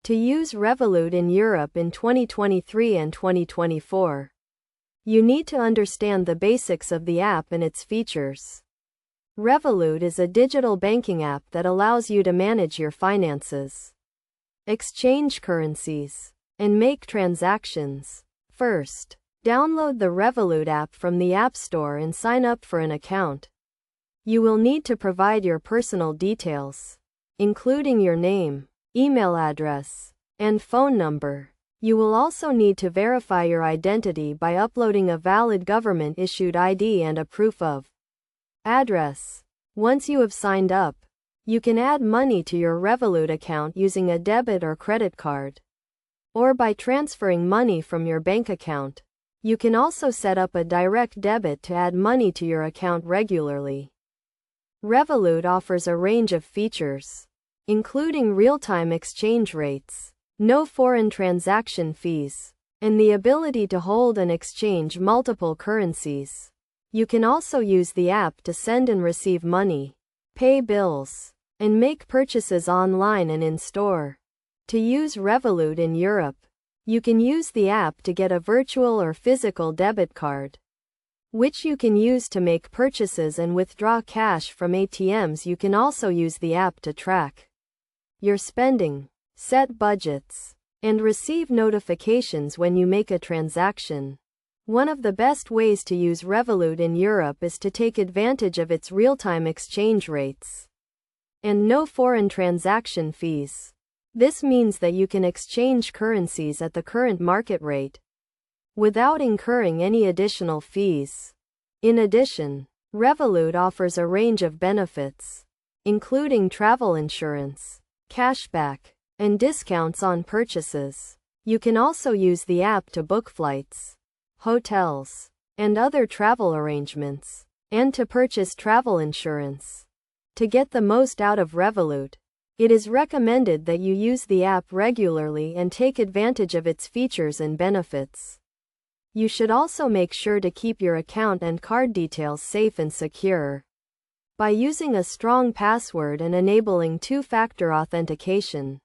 To use Revolut in Europe in 2023 and 2024, you need to understand the basics of the app and its features. Revolut is a digital banking app that allows you to manage your finances, exchange currencies, and make transactions. First, download the Revolut app from the App Store and sign up for an account. You will need to provide your personal details, including your name, email address, and phone number. You will also need to verify your identity by uploading a valid government-issued ID and a proof of address. Once you have signed up, you can add money to your Revolut account using a debit or credit card, or by transferring money from your bank account. You can also set up a direct debit to add money to your account regularly. Revolut offers a range of features, including real-time exchange rates, no foreign transaction fees, and the ability to hold and exchange multiple currencies. You can also use the app to send and receive money, pay bills, and make purchases online and in-store. To use Revolut in Europe, you can use the app to get a virtual or physical debit card, which you can use to make purchases and withdraw cash from ATMs. You can also use the app to track your spending, set budgets, and receive notifications when you make a transaction. One of the best ways to use Revolut in Europe is to take advantage of its real-time exchange rates and no foreign transaction fees. This means that you can exchange currencies at the current market rate without incurring any additional fees. In addition, Revolut offers a range of benefits, including travel insurance, cashback, and discounts on purchases. You can also use the app to book flights, hotels, and other travel arrangements, and to purchase travel insurance. To get the most out of Revolut, it is recommended that you use the app regularly and take advantage of its features and benefits. You should also make sure to keep your account and card details safe and secure by using a strong password and enabling two-factor authentication.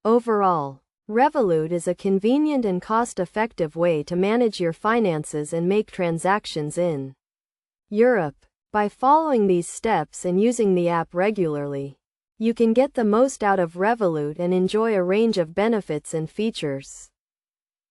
Overall, Revolut is a convenient and cost-effective way to manage your finances and make transactions in Europe. By following these steps and using the app regularly, you can get the most out of Revolut and enjoy a range of benefits and features.